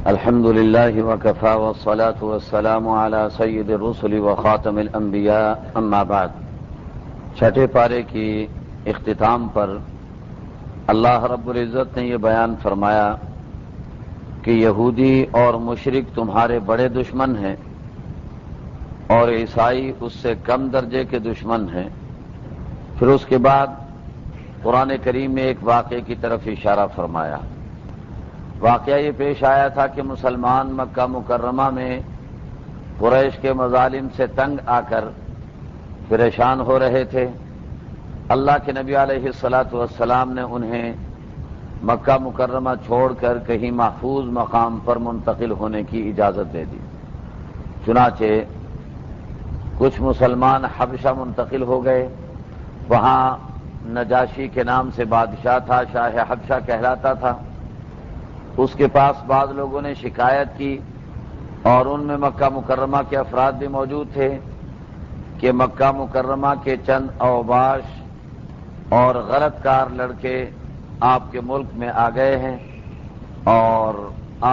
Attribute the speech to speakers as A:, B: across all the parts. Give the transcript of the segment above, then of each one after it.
A: الحمد لله وكفى والصلاة والسلام على سید الرسل وخاتم الانبیاء اما بعد۔ چھٹے پارے کی اختتام پر اللہ رب العزت نے یہ بیان فرمایا کہ یہودی اور مشرک تمہارے بڑے دشمن ہیں اور عیسائی اس سے کم درجے کے دشمن ہیں۔ پھر اس کے بعد قرآن کریم میں ایک واقعے کی طرف اشارہ فرمایا۔ واقعہ یہ پیش آیا تھا کہ مسلمان مکہ مکرمہ میں قریش کے مظالم سے تنگ آ کر پریشان ہو رہے تھے۔ اللہ کے نبی علیہ الصلاۃ والسلام نے انہیں مکہ مکرمہ چھوڑ کر کہیں محفوظ مقام پر منتقل ہونے کی اجازت دے دی۔ چنانچہ کچھ مسلمان حبشہ منتقل ہو گئے۔ وہاں نجاشی کے نام سے بادشاہ تھا، شاہ حبشہ کہلاتا تھا۔ اس کے پاس بعض لوگوں نے شکایت کی اور ان میں مکہ مکرمہ کے افراد بھی موجود تھے کہ مکہ مکرمہ کے چند اوباش اور غلط کار لڑکے آپ کے ملک میں آ گئے ہیں اور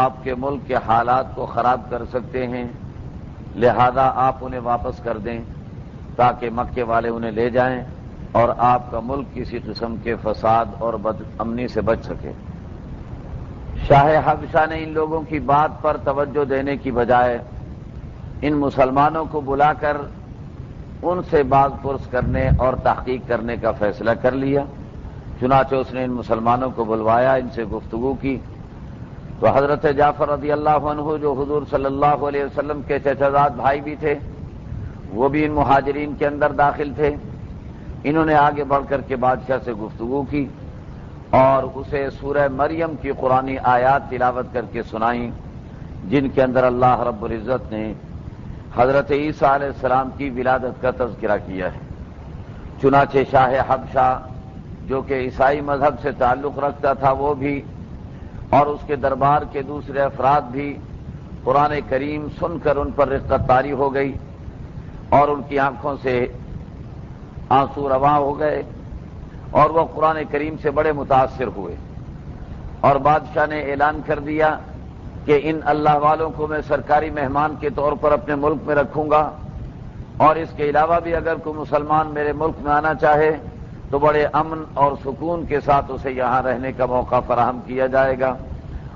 A: آپ کے ملک کے حالات کو خراب کر سکتے ہیں، لہذا آپ انہیں واپس کر دیں تاکہ مکے والے انہیں لے جائیں اور آپ کا ملک کسی قسم کے فساد اور بد امنی سے بچ سکے۔ شاہ حبشہ نے ان لوگوں کی بات پر توجہ دینے کی بجائے ان مسلمانوں کو بلا کر ان سے باز پرس کرنے اور تحقیق کرنے کا فیصلہ کر لیا۔ چنانچہ اس نے ان مسلمانوں کو بلوایا، ان سے گفتگو کی تو حضرت جعفر رضی اللہ عنہ جو حضور صلی اللہ علیہ وسلم کے چچا زاد بھائی بھی تھے، وہ بھی ان مہاجرین کے اندر داخل تھے۔ انہوں نے آگے بڑھ کر کے بادشاہ سے گفتگو کی اور اسے سورہ مریم کی قرآنی آیات تلاوت کر کے سنائیں، جن کے اندر اللہ رب العزت نے حضرت عیسیٰ علیہ السلام کی ولادت کا تذکرہ کیا ہے۔ چنانچہ شاہ حبشہ جو کہ عیسائی مذہب سے تعلق رکھتا تھا وہ بھی اور اس کے دربار کے دوسرے افراد بھی قرآن کریم سن کر ان پر رقت طاری ہو گئی اور ان کی آنکھوں سے آنسو رواں ہو گئے اور وہ قرآن کریم سے بڑے متاثر ہوئے اور بادشاہ نے اعلان کر دیا کہ ان اللہ والوں کو میں سرکاری مہمان کے طور پر اپنے ملک میں رکھوں گا اور اس کے علاوہ بھی اگر کوئی مسلمان میرے ملک میں آنا چاہے تو بڑے امن اور سکون کے ساتھ اسے یہاں رہنے کا موقع فراہم کیا جائے گا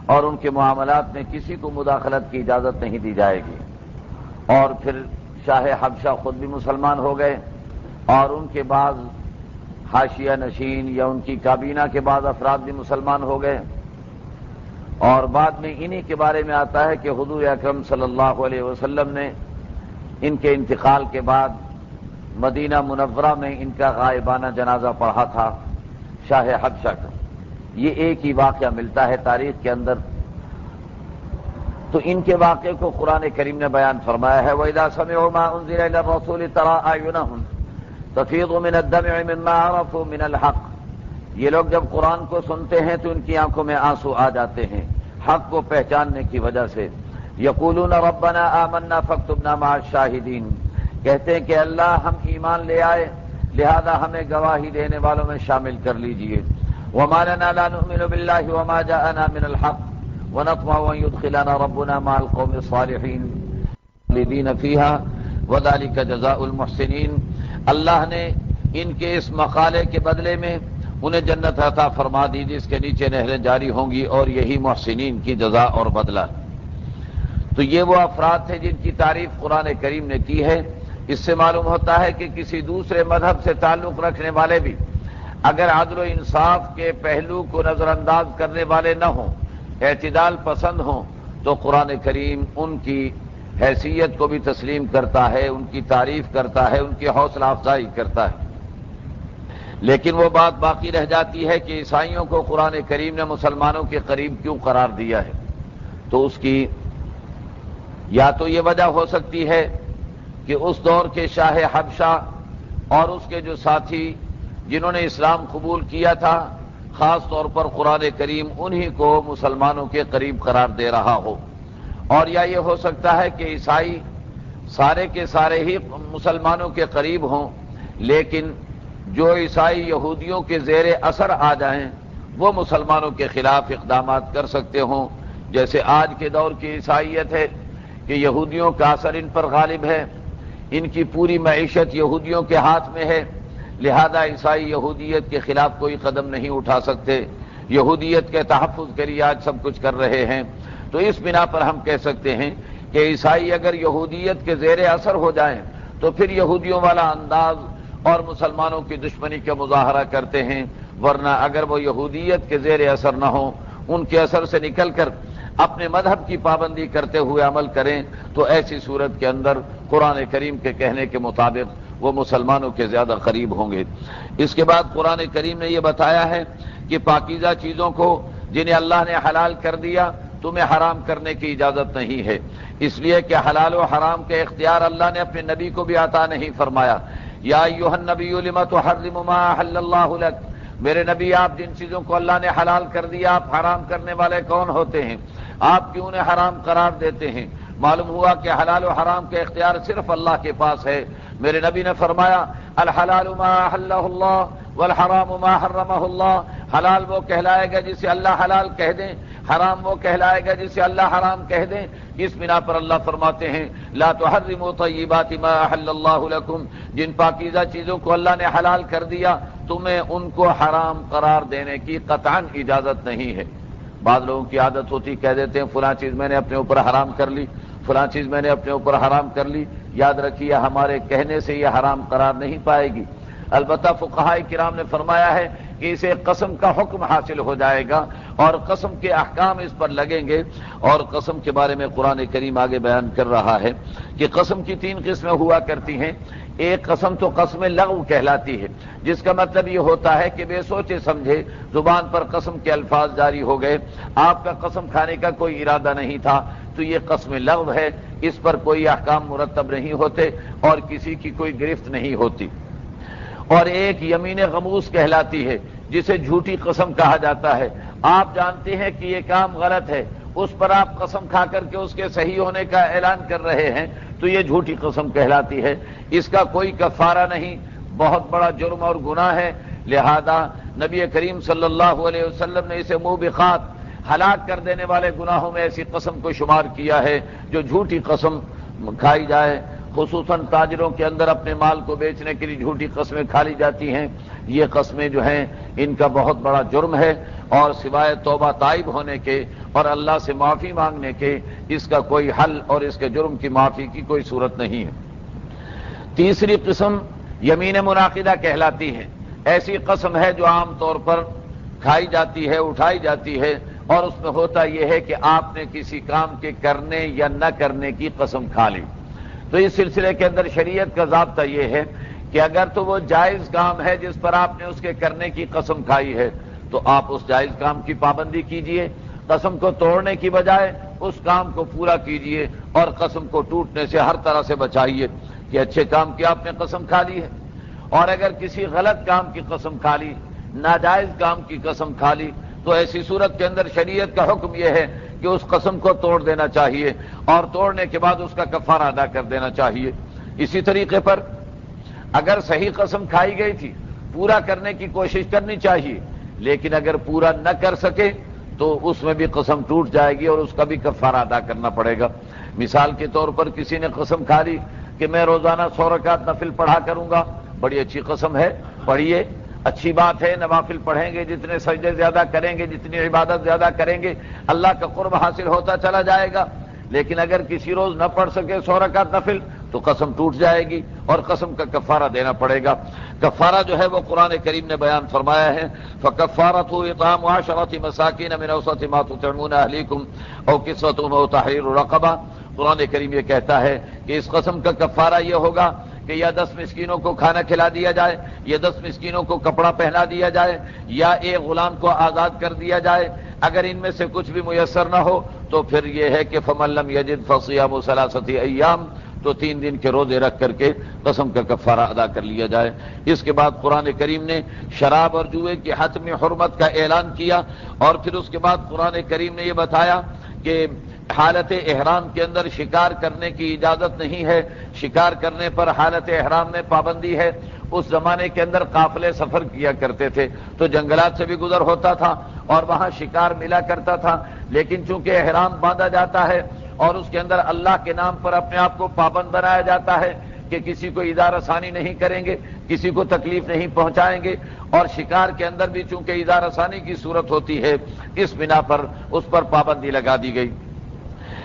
A: اور ان کے معاملات میں کسی کو مداخلت کی اجازت نہیں دی جائے گی۔ اور پھر شاہ حبشہ خود بھی مسلمان ہو گئے اور ان کے بعض حاشیہ نشین یا ان کی کابینہ کے بعض افراد بھی مسلمان ہو گئے۔ اور بعد میں انہی کے بارے میں آتا ہے کہ حضور اکرم صلی اللہ علیہ وسلم نے ان کے انتقال کے بعد مدینہ منورہ میں ان کا غائبانہ جنازہ پڑھا تھا شاہ حبشہ کا۔ یہ ایک ہی واقعہ ملتا ہے تاریخ کے اندر۔ تو ان کے واقعے کو قرآن کریم نے بیان فرمایا ہے، وَإِذَا سَمِعُوا مَا أُنزِلَ إِلَى الرَّسُولِ تَرَىٰ أَعْيُنَهُمْ تفیض من الدمع مما عرفوا من الحق۔ یہ لوگ جب قرآن کو سنتے ہیں تو ان کی آنکھوں میں آنسو آ جاتے ہیں حق کو پہچاننے کی وجہ سے۔ یقولون ربنا آمنا فاکتبنا مع الشاہدین، کہتے ہیں کہ اللہ ہم ایمان لے آئے لہذا ہمیں گواہی دینے والوں میں شامل کر لیجئے۔ وما لنا لا نؤمن باللہ وما جاءنا من الحق ونطمع ان يدخلنا ربنا مع القوم الصالحین خالدین فیہا وذلک جزاء المحسنین۔ اللہ نے ان کے اس مقالے کے بدلے میں انہیں جنت عطا فرما دی جس کے نیچے نہریں جاری ہوں گی اور یہی محسنین کی جزا اور بدلہ۔ تو یہ وہ افراد تھے جن کی تعریف قرآن کریم نے کی ہے۔ اس سے معلوم ہوتا ہے کہ کسی دوسرے مذہب سے تعلق رکھنے والے بھی اگر عدل و انصاف کے پہلو کو نظر انداز کرنے والے نہ ہوں، اعتدال پسند ہوں، تو قرآن کریم ان کی حیثیت کو بھی تسلیم کرتا ہے، ان کی تعریف کرتا ہے، ان کی حوصلہ افزائی کرتا ہے۔ لیکن وہ بات باقی رہ جاتی ہے کہ عیسائیوں کو قرآن کریم نے مسلمانوں کے قریب کیوں قرار دیا ہے؟ تو اس کی یا تو یہ وجہ ہو سکتی ہے کہ اس دور کے شاہ حبشہ اور اس کے جو ساتھی جنہوں نے اسلام قبول کیا تھا، خاص طور پر قرآن کریم انہی کو مسلمانوں کے قریب قرار دے رہا ہو، اور یا یہ ہو سکتا ہے کہ عیسائی سارے کے سارے ہی مسلمانوں کے قریب ہوں لیکن جو عیسائی یہودیوں کے زیر اثر آ جائیں وہ مسلمانوں کے خلاف اقدامات کر سکتے ہوں، جیسے آج کے دور کی عیسائیت ہے کہ یہودیوں کا اثر ان پر غالب ہے، ان کی پوری معیشت یہودیوں کے ہاتھ میں ہے، لہذا عیسائی یہودیت کے خلاف کوئی قدم نہیں اٹھا سکتے، یہودیت کے تحفظ کے لیے آج سب کچھ کر رہے ہیں۔ تو اس بنا پر ہم کہہ سکتے ہیں کہ عیسائی اگر یہودیت کے زیر اثر ہو جائیں تو پھر یہودیوں والا انداز اور مسلمانوں کی دشمنی کا مظاہرہ کرتے ہیں، ورنہ اگر وہ یہودیت کے زیر اثر نہ ہوں، ان کے اثر سے نکل کر اپنے مذہب کی پابندی کرتے ہوئے عمل کریں تو ایسی صورت کے اندر قرآن کریم کے کہنے کے مطابق وہ مسلمانوں کے زیادہ قریب ہوں گے۔ اس کے بعد قرآن کریم نے یہ بتایا ہے کہ پاکیزہ چیزوں کو جنہیں اللہ نے حلال کر دیا تمہیں حرام کرنے کی اجازت نہیں ہے، اس لیے کہ حلال و حرام کے اختیار اللہ نے اپنے نبی کو بھی عطا نہیں فرمایا۔ یا ایھا النبی لم تحرم ما احل اللہ لک، میرے نبی آپ جن چیزوں کو اللہ نے حلال کر دیا آپ حرام کرنے والے کون ہوتے ہیں؟ آپ کیوں انہیں حرام قرار دیتے ہیں؟ معلوم ہوا کہ حلال و حرام کے اختیار صرف اللہ کے پاس ہے۔ میرے نبی نے فرمایا الحلال ما احلہ اللہ والحرام ما حرمہ اللہ، حلال وہ کہلائے گا جسے اللہ حلال کہہ دیں، حرام وہ کہلائے گا جسے اللہ حرام کہہ دیں۔ اس بنا پر اللہ فرماتے ہیں لا تحرموا طیبات ما احل اللہ لکم، جن پاکیزہ چیزوں کو اللہ نے حلال کر دیا تمہیں ان کو حرام قرار دینے کی قطعاً اجازت نہیں ہے۔ بعض لوگوں کی عادت ہوتی کہہ دیتے ہیں فلاں چیز میں نے اپنے اوپر حرام کر لی، فلاں چیز میں نے اپنے اوپر حرام کر لی۔ یاد رکھیے ہمارے کہنے سے یہ حرام قرار نہیں پائے گی، البتہ فقہاء کرام نے فرمایا ہے کہ اسے قسم کا حکم حاصل ہو جائے گا اور قسم کے احکام اس پر لگیں گے۔ اور قسم کے بارے میں قرآن کریم آگے بیان کر رہا ہے کہ قسم کی 3 قسمیں ہوا کرتی ہیں۔ ایک قسم تو قسم لغو کہلاتی ہے، جس کا مطلب یہ ہوتا ہے کہ بے سوچے سمجھے زبان پر قسم کے الفاظ جاری ہو گئے، آپ کا قسم کھانے کا کوئی ارادہ نہیں تھا، تو یہ قسم لغو ہے، اس پر کوئی احکام مرتب نہیں ہوتے اور کسی کی کوئی گرفت نہیں ہوتی۔ اور ایک یمین غموس کہلاتی ہے جسے جھوٹی قسم کہا جاتا ہے، آپ جانتے ہیں کہ یہ کام غلط ہے، اس پر آپ قسم کھا کر کے اس کے صحیح ہونے کا اعلان کر رہے ہیں، تو یہ جھوٹی قسم کہلاتی ہے، اس کا کوئی کفارہ نہیں، بہت بڑا جرم اور گناہ ہے۔ لہذا نبی کریم صلی اللہ علیہ وسلم نے اسے موبقات، ہلاک کر دینے والے گناہوں میں ایسی قسم کو شمار کیا ہے جو جھوٹی قسم کھائی جائے، خصوصاً تاجروں کے اندر اپنے مال کو بیچنے کے لیے جھوٹی قسمیں کھا لی جاتی ہیں۔ یہ قسمیں جو ہیں ان کا بہت بڑا جرم ہے اور سوائے توبہ تائب ہونے کے اور اللہ سے معافی مانگنے کے اس کا کوئی حل اور اس کے جرم کی معافی کی کوئی صورت نہیں ہے۔ تیسری قسم یمین منعقدہ کہلاتی ہے، ایسی قسم ہے جو عام طور پر کھائی جاتی ہے، اٹھائی جاتی ہے، اور اس میں ہوتا یہ ہے کہ آپ نے کسی کام کے کرنے یا نہ کرنے کی قسم کھا لی۔ تو اس سلسلے کے اندر شریعت کا ضابطہ یہ ہے کہ اگر تو وہ جائز کام ہے جس پر آپ نے اس کے کرنے کی قسم کھائی ہے تو آپ اس جائز کام کی پابندی کیجئے، قسم کو توڑنے کی بجائے اس کام کو پورا کیجئے اور قسم کو ٹوٹنے سے ہر طرح سے بچائیے کہ اچھے کام کی آپ نے قسم کھا لی ہے۔ اور اگر کسی غلط کام کی قسم کھا لی، ناجائز کام کی قسم کھا لی، تو ایسی صورت کے اندر شریعت کا حکم یہ ہے کہ اس قسم کو توڑ دینا چاہیے اور توڑنے کے بعد اس کا کفارہ ادا کر دینا چاہیے۔ اسی طریقے پر اگر صحیح قسم کھائی گئی تھی پورا کرنے کی کوشش کرنی چاہیے، لیکن اگر پورا نہ کر سکے تو اس میں بھی قسم ٹوٹ جائے گی اور اس کا بھی کفارہ ادا کرنا پڑے گا۔ مثال کے طور پر کسی نے قسم کھا لی کہ میں روزانہ 100 رکعت نفل پڑھا کروں گا، بڑی اچھی قسم ہے، پڑھیے، اچھی بات ہے، نوافل پڑھیں گے، جتنے سجدے زیادہ کریں گے، جتنی عبادت زیادہ کریں گے اللہ کا قرب حاصل ہوتا چلا جائے گا۔ لیکن اگر کسی روز نہ پڑھ سکے 100 رکعت نفل تو قسم ٹوٹ جائے گی اور قسم کا کفارہ دینا پڑے گا۔ کفارہ جو ہے وہ قرآن کریم نے بیان فرمایا ہے، فَكَفَّارَتُهُ إِطْعَامُ 10 مَسَاكِينَ مِنْ أَوْسَطِ مَا تُطْعِمُونَ أَهْلِيكُمْ أَوْ كِسْوَتُهُمْ أَوْ تَحْرِيرُ رَقَبَةٍ۔ قرآن کریم یہ کہتا ہے کہ اس قسم کا کفارہ یہ ہوگا کہ یا 10 مسکینوں کو کھانا کھلا دیا جائے، یا 10 مسکینوں کو کپڑا پہنا دیا جائے، یا ایک غلام کو آزاد کر دیا جائے۔ اگر ان میں سے کچھ بھی میسر نہ ہو تو پھر یہ ہے کہ فَمَن لَّمْ يَجِدْ فَصِيَامُ 3 أَيَّامٍ، تو 3 دن کے روزے رکھ کر کے قسم کا کفارہ ادا کر لیا جائے۔ اس کے بعد قرآن کریم نے شراب اور جوئے کی حتم حرمت کا اعلان کیا، اور پھر اس کے بعد قرآن کریم نے یہ بتایا کہ حالت احرام کے اندر شکار کرنے کی اجازت نہیں ہے، شکار کرنے پر حالت احرام میں پابندی ہے، اس زمانے کے اندر قافلے سفر کیا کرتے تھے تو جنگلات سے بھی گزر ہوتا تھا اور وہاں شکار ملا کرتا تھا، لیکن چونکہ احرام باندھا جاتا ہے اور اس کے اندر اللہ کے نام پر اپنے آپ کو پابند بنایا جاتا ہے کہ کسی کو ایذا رسانی نہیں کریں گے، کسی کو تکلیف نہیں پہنچائیں گے، اور شکار کے اندر بھی چونکہ ایذا رسانی کی صورت ہوتی ہے، اس بنا پر اس پر پابندی لگا دی گئی۔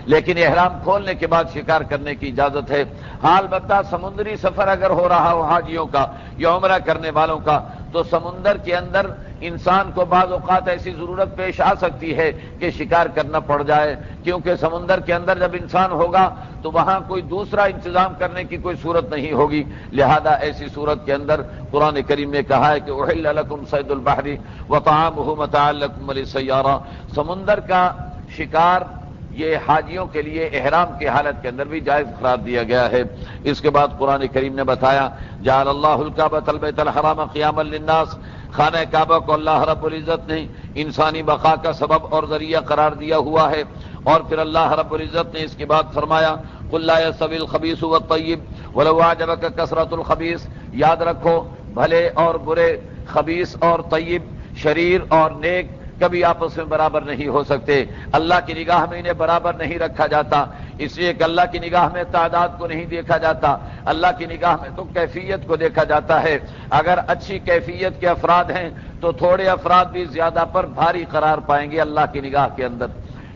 A: لیکن احرام کھولنے کے بعد شکار کرنے کی اجازت ہے۔ ہاں البتہ سمندری سفر اگر ہو رہا ہو حاجیوں کا یا عمرہ کرنے والوں کا، تو سمندر کے اندر انسان کو بعض اوقات ایسی ضرورت پیش آ سکتی ہے کہ شکار کرنا پڑ جائے، کیونکہ سمندر کے اندر جب انسان ہوگا تو وہاں کوئی دوسرا انتظام کرنے کی کوئی صورت نہیں ہوگی، لہذا ایسی صورت کے اندر قرآن کریم نے کہا ہے کہ احل لکم صید البحر وطعامہ متاعا لکم وللسیارہ، سمندر کا شکار یہ حاجیوں کے لیے احرام کی حالت کے اندر بھی جائز قرار دیا گیا ہے۔ اس کے بعد قرآن کریم نے بتایا جعل اللہ الکعبۃ البیت الحرام قیاما للناس، خانہ کعبہ کو اللہ رب العزت نے انسانی بقا کا سبب اور ذریعہ قرار دیا ہوا ہے، اور پھر اللہ رب العزت نے اس کے بعد فرمایا قل لا يستوی الخبیث والطیب ولو اعجبک کثرۃ الخبیث، یاد رکھو بھلے اور برے، خبیث اور طیب، شریر اور نیک کبھی آپس میں برابر نہیں ہو سکتے، اللہ کی نگاہ میں انہیں برابر نہیں رکھا جاتا، اس لیے کہ اللہ کی نگاہ میں تعداد کو نہیں دیکھا جاتا، اللہ کی نگاہ میں تو کیفیت کو دیکھا جاتا ہے۔ اگر اچھی کیفیت کے افراد ہیں تو تھوڑے افراد بھی زیادہ پر بھاری قرار پائیں گے اللہ کی نگاہ کے اندر۔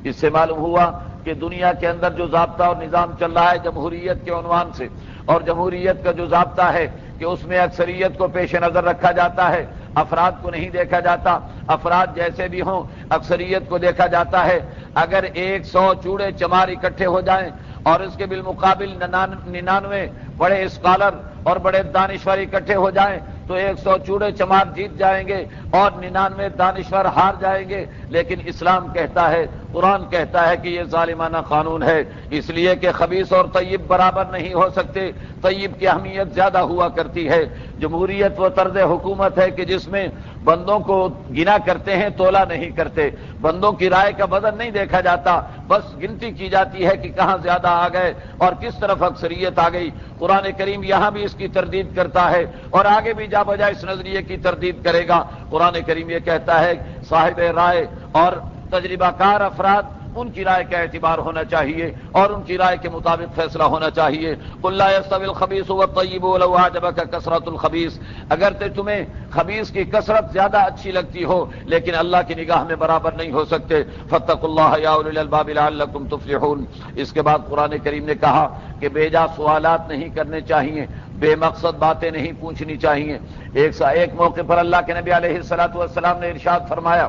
A: اس سے معلوم ہوا کہ دنیا کے اندر جو ضابطہ اور نظام چل رہا ہے جمہوریت کے عنوان سے، اور جمہوریت کا جو ضابطہ ہے کہ اس میں اکثریت کو پیش نظر رکھا جاتا ہے، افراد کو نہیں دیکھا جاتا، افراد جیسے بھی ہوں اکثریت کو دیکھا جاتا ہے۔ اگر 100 چوڑے چمار اکٹھے ہو جائیں اور اس کے بالمقابل 99 بڑے اسکالر اور بڑے دانشور اکٹھے ہو جائیں تو 100 چوڑے چمار جیت جائیں گے اور 99 دانشور ہار جائیں گے، لیکن اسلام کہتا ہے، قرآن کہتا ہے کہ یہ ظالمانہ قانون ہے، اس لیے کہ خبیث اور طیب برابر نہیں ہو سکتے، طیب کی اہمیت زیادہ ہوا کرتی ہے۔ جمہوریت وہ طرز حکومت ہے کہ جس میں بندوں کو گنا کرتے ہیں، تولا نہیں کرتے، بندوں کی رائے کا وزن نہیں دیکھا جاتا، بس گنتی کی جاتی ہے کہ کہاں زیادہ آ گئے اور کس طرف اکثریت آ گئی۔ قرآن کریم یہاں بھی اس کی تردید کرتا ہے اور آگے بھی جا بجا اس نظریے کی تردید کرے گا۔ قرآن کریم یہ کہتا ہے صاحب رائے اور تجربہ کار افراد، ان کی رائے کا اعتبار ہونا چاہیے اور ان کی رائے کے مطابق فیصلہ ہونا چاہیے۔ قل لا يستوی الخبیث والطیب ولو اعجبک کثرۃ الخبیث، اگر تمہیں خبیث کی کثرت زیادہ اچھی لگتی ہو لیکن اللہ کی نگاہ میں برابر نہیں ہو سکتے، فاتقوا اللہ یا اولی الالباب لعلکم تفلحون۔ اس کے بعد قرآن کریم نے کہا کہ بے جا سوالات نہیں کرنے چاہیے، بے مقصد باتیں نہیں پوچھنی چاہیے۔ ایک موقع پر اللہ کے نبی علیہ الصلوۃ والسلام نے ارشاد فرمایا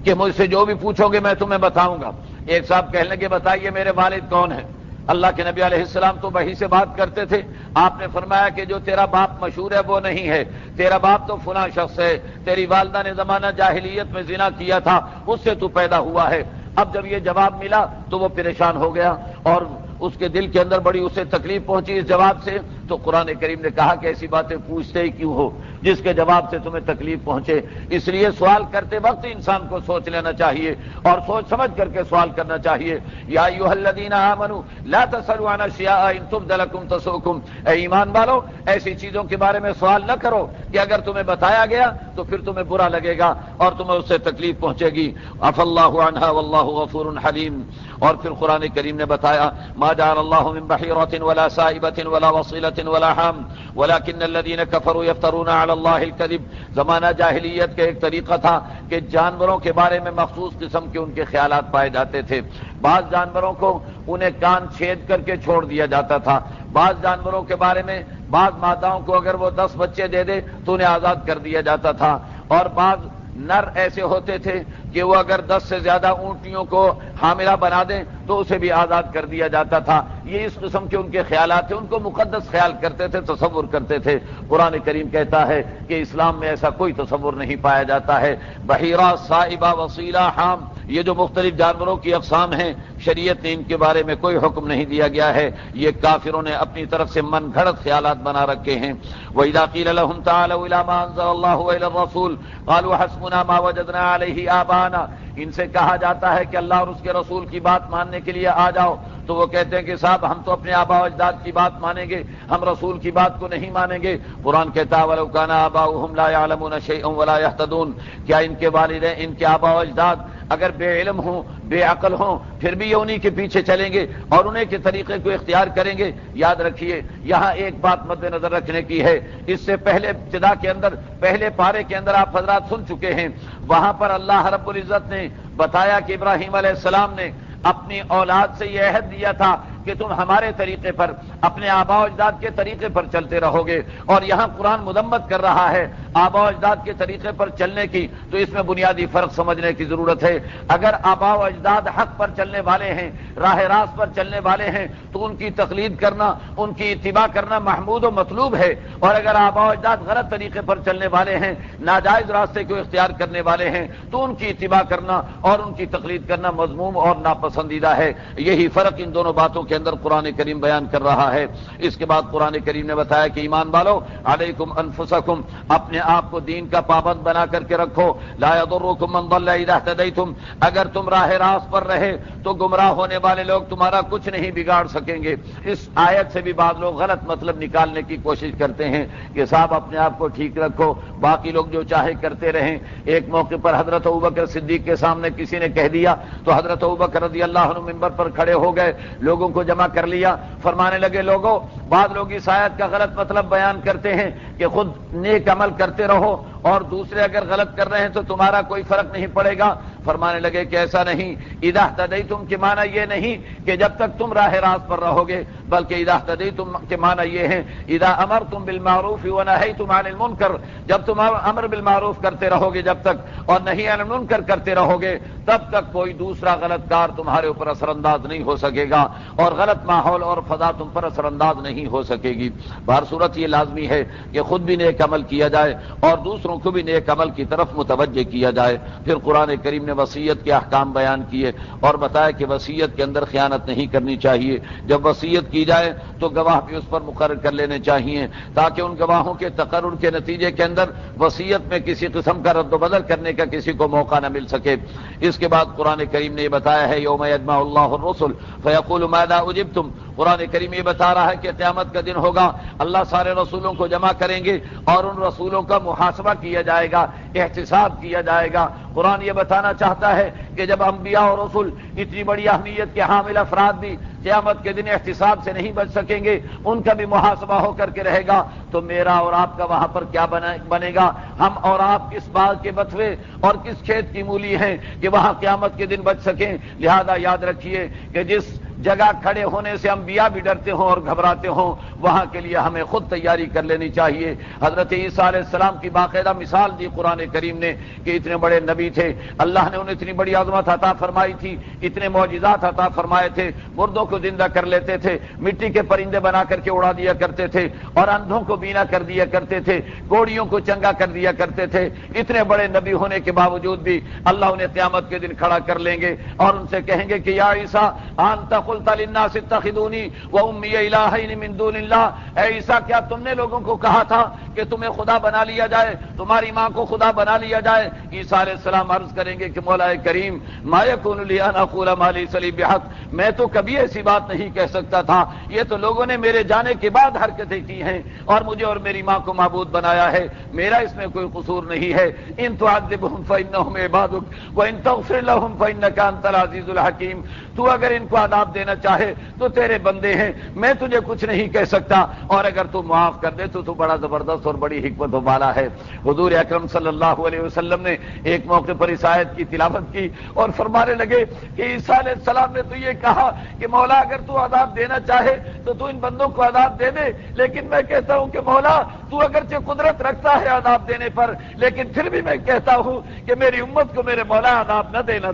A: کہ مجھ سے جو بھی پوچھو گے میں تمہیں بتاؤں گا۔ ایک صاحب کہنے لگے بتائیے میرے والد کون ہیں؟ اللہ کے نبی علیہ السلام تو وحی سے بات کرتے تھے، آپ نے فرمایا کہ جو تیرا باپ مشہور ہے وہ نہیں ہے، تیرا باپ تو فلاں شخص ہے، تیری والدہ نے زمانہ جاہلیت میں زنا کیا تھا، اس سے تو پیدا ہوا ہے۔ اب جب یہ جواب ملا تو وہ پریشان ہو گیا اور اس کے دل کے اندر بڑی اسے تکلیف پہنچی اس جواب سے، تو قرآن کریم نے کہا کہ ایسی باتیں پوچھتے ہی کیوں ہو جس کے جواب سے تمہیں تکلیف پہنچے۔ اس لیے سوال کرتے وقت انسان کو سوچ لینا چاہیے اور سوچ سمجھ کر کے سوال کرنا چاہیے۔ یا ایھا الذین آمنوا لا تسألوا عن اشیاء ان تبد لکم تسؤکم، اے ایمان والو ایسی چیزوں کے بارے میں سوال نہ کرو کہ اگر تمہیں بتایا گیا تو پھر تمہیں برا لگے گا اور تمہیں اس سے تکلیف پہنچے گی۔ عفا اللہ عنہا واللہ غفور حلیم۔ اور پھر قرآن کریم نے بتایا ما جعل اللہ من بحیرۃ ولا سائبۃ ولا وصیلۃ ولا حام ولکن الذین کفروا یفترون علی اللہ الکذب۔ زمانہ جاہلیت کا ایک طریقہ تھا کہ جانوروں کے بارے میں مخصوص قسم کے ان کے خیالات پائے جاتے تھے۔ بعض جانوروں کو انہیں کان چھید کر کے چھوڑ دیا جاتا تھا، بعض جانوروں کے بارے میں بعض ماداؤں کو اگر وہ 10 بچے دے دے تو انہیں آزاد کر دیا جاتا تھا، اور بعض نر ایسے ہوتے تھے کہ وہ اگر 10 سے زیادہ اونٹنیوں کو حاملہ بنا دیں تو اسے بھی آزاد کر دیا جاتا تھا۔ یہ اس قسم کے ان کے خیالات تھے، ان کو مقدس خیال کرتے تھے، تصور کرتے تھے۔ قرآن کریم کہتا ہے کہ اسلام میں ایسا کوئی تصور نہیں پایا جاتا ہے۔ بحیرہ، صائبہ، وصیلہ، حام، یہ جو مختلف جانوروں کی اقسام ہیں، شریعت نے ان کے بارے میں کوئی حکم نہیں دیا گیا ہے، یہ کافروں نے اپنی طرف سے من گھڑت خیالات بنا رکھے ہیں۔ وَإِذَا قِيلَ لَهُمْ تَعَالَوْا إِلَىٰ مَا أَنزَلَ اللَّهُ وَإِلَى الرَّسُولِ قَالُوا حَسْبُنَا مَا وَجَدْنَا عَلَيْهِ آبَاءَنَا، ان سے کہا جاتا ہے کہ اللہ اور اس کے رسول کی بات ماننے کے لیے آ جاؤ تو وہ کہتے ہیں کہ صاحب ہم تو اپنے آبا و اجداد کی بات مانیں گے، ہم رسول کی بات کو نہیں مانیں گے۔ قرآن کہتا ہے وَلَوْ كَانَ آبَاؤُهُمْ لَا يَعْلَمُونَ شَيْئًا وَلَا يَهْتَدُونَ، کیا ان کے والدین، ان کے آبا و اجداد اگر بے علم ہوں، بے عقل ہوں، پھر بھی یہ انہی کے پیچھے چلیں گے اور انہیں کے طریقے کو اختیار کریں گے؟ یاد رکھیے یہاں ایک بات مد نظر رکھنے کی ہے، اس سے پہلے ابتدا کے اندر، پہلے پارے کے اندر آپ حضرات سن چکے ہیں، وہاں پر اللہ رب العزت نے بتایا کہ ابراہیم علیہ السلام نے اپنی اولاد سے یہ عہد دیا تھا کہ تم ہمارے طریقے پر، اپنے آبا و اجداد کے طریقے پر چلتے رہو گے، اور یہاں قرآن مذمت کر رہا ہے آبا و اجداد کے طریقے پر چلنے کی۔ تو اس میں بنیادی فرق سمجھنے کی ضرورت ہے۔ اگر آبا و اجداد حق پر چلنے والے ہیں، راہ راست پر چلنے والے ہیں، تو ان کی تقلید کرنا، ان کی اتباع کرنا محمود و مطلوب ہے، اور اگر آبا و اجداد غلط طریقے پر چلنے والے ہیں، ناجائز راستے کو اختیار کرنے والے ہیں، تو ان کی اتباع کرنا اور ان کی تقلید کرنا مذموم اور ناپسندیدہ ہے۔ یہی فرق ان دونوں باتوں کے اندر قرآن کریم بیان کر رہا ہے۔ اس کے بعد قرآن کریم نے بتایا کہ ایمان والو علیکم انفسکم، اپنے آپ کو دین کا پابند بنا کر کے رکھو، لا یضرکم من ضل اذا اهتدیتم، اگر تم راہ راست پر رہے تو گمراہ ہونے والے لوگ تمہارا کچھ نہیں بگاڑ سکیں گے۔ اس آیت سے بھی بعض لوگ غلط مطلب نکالنے کی کوشش کرتے ہیں کہ صاحب اپنے آپ کو ٹھیک رکھو، باقی لوگ جو چاہے کرتے رہیں۔ ایک موقع پر حضرت ابوبکر صدیق کے سامنے کسی نے کہہ دیا تو حضرت ابوبکر رضی اللہ عنہ منبر پر کھڑے ہو گئے، لوگوں کو جمع کر لیا، فرمانے لگے لوگوں، بعض لوگ اس آیت کا غلط مطلب بیان کرتے ہیں کہ خود نیک عمل کرتے رہو اور دوسرے اگر غلط کر رہے ہیں تو تمہارا کوئی فرق نہیں پڑے گا۔ فرمانے لگے کہ ایسا نہیں، اذا اهتدیتم کے معنی یہ نہیں کہ جب تک تم راہ راست پر رہو گے، بلکہ اذا اهتدیتم کے معنی یہ ہے اذا امرتم بالمعروف ونهیتم عن المنکر، جب تم امر بالمعروف کرتے رہو گے جب تک، اور نہی عن المنکر کرتے رہو گے، تب تک کوئی دوسرا غلط کار تمہارے اوپر اثر انداز نہیں ہو سکے گا، اور غلط ماحول اور فضا تم پر اثر انداز نہیں ہو سکے گی۔ بہر صورت یہ لازمی ہے کہ خود بھی نیک عمل کیا جائے اور دوسروں کو بھی نیک عمل کی طرف متوجہ کیا جائے۔ پھر قرآن کریم نے وصیت کے احکام بیان کیے اور بتایا کہ وصیت کے اندر خیانت نہیں کرنی چاہیے۔ جب وصیت کی جائے تو گواہ بھی اس پر مقرر کر لینے چاہیے تاکہ ان گواہوں کے تقرر کے نتیجے کے اندر وصیت میں کسی قسم کا رد و بدل کرنے کا کسی کو موقع نہ مل سکے۔ اس کے بعد قرآن کریم نے یہ بتایا ہے یوم یجمع اللہ الرسل فیقول ماذا اجبتم، قرآن کریم یہ بتا رہا ہے کہ قیامت کا دن ہوگا، اللہ سارے رسولوں کو جمع کریں گے اور ان رسولوں کا محاسبہ کیا جائے گا، احتساب کیا جائے گا۔ قرآن یہ بتانا چاہتا ہے کہ جب انبیاء اور رسول اتنی بڑی اہمیت کے حامل افراد بھی قیامت کے دن احتساب سے نہیں بچ سکیں گے، ان کا بھی محاسبہ ہو کر کے رہے گا، تو میرا اور آپ کا وہاں پر کیا بنے گا؟ ہم اور آپ کس باغ کے بتوے اور کس کھیت کی مولی ہیں کہ وہاں قیامت کے دن بچ سکیں؟ لہذا یاد رکھیے کہ جس جگہ کھڑے ہونے سے انبیاء بھی ڈرتے ہوں اور گھبراتے ہوں، وہاں کے لیے ہمیں خود تیاری کر لینی چاہیے۔ حضرت عیسیٰ علیہ السلام کی باقاعدہ مثال دی قرآن کریم نے کہ اتنے بڑے نبی تھے، اللہ نے انہیں اتنی بڑی عظمت عطا فرمائی تھی، اتنے معجزات عطا فرمائے تھے، مردوں کو زندہ کر لیتے تھے، مٹی کے پرندے بنا کر کے اڑا دیا کرتے تھے، اور اندھوں کو بینا کر دیا کرتے تھے، کوڑیوں کو چنگا کر دیا کرتے تھے۔ اتنے بڑے نبی ہونے کے باوجود بھی اللہ انہیں قیامت کے دن کھڑا کر لیں گے اور ان سے کہیں گے کہ یا عیسیٰ انت قلت للناس اتخذونی وامی الہین من دون اللہ، اے عیسیٰ کیا تم نے لوگوں کو کہا تھا کہ تمہیں خدا بنا لیا جائے، تمہاری ماں کو خدا بنا لیا جائے؟ عیسیٰ علیہ السلام عرض کریں گے کہ مولا کریم ما یکون لی ان اقول ما لیس لی بحق، میں تو کبھی ایسی بات نہیں کہہ سکتا تھا، یہ تو لوگوں نے میرے جانے کے بعد حرکتیں کی ہیں اور مجھے اور میری ماں کو معبود بنایا ہے، میرا اس میں کوئی قصور نہیں ہے۔ ان تعذبهم فانهم عبادک وان تغفر لهم فانک انت العزیز الحکیم، تو اگر ان کو عذاب دینا چاہے تو تیرے بندے ہیں، میں تجھے کچھ نہیں کہہ سکتا، اور اگر تو معاف کر دے تو بڑا زبردست اور بڑی حکمت والا ہے۔ حضور اکرم صلی اللہ علیہ وسلم نے ایک موقع پر اس آیت کی تلاوت کی اور فرمانے لگے کہ عیسیٰ علیہ السلام نے تو یہ کہا کہ مولا اگر تو عذاب دینا چاہے تو ان بندوں کو عذاب دے دے، لیکن میں کہتا ہوں کہ مولا تو اگرچہ قدرت رکھتا ہے عذاب دینے پر، لیکن پھر بھی میں کہتا ہوں کہ میری امت کو میرے مولا عذاب نہ دینا۔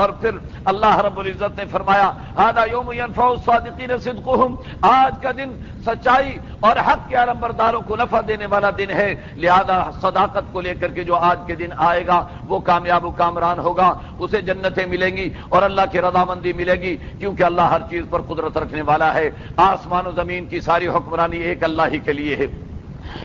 A: اور پھر اللہ رب العزت نے فرمایا ھذا یوم ینفع الصادقین صدقہم، آج کا دن سچائی اور حق کے علمبرداروں کو نفع دینے والا دن ہے، لہذا صداقت کو لے کر کے جو آج کے دن آئے گا وہ کامیاب و کامران ہوگا، اسے جنتیں ملیں گی اور اللہ کی رضامندی ملے گی، کیونکہ اللہ ہر چیز پر قدرت رکھنے والا ہے۔ آسمان و زمین کی ساری حکمرانی ایک اللہ ہی کے لیے ہے۔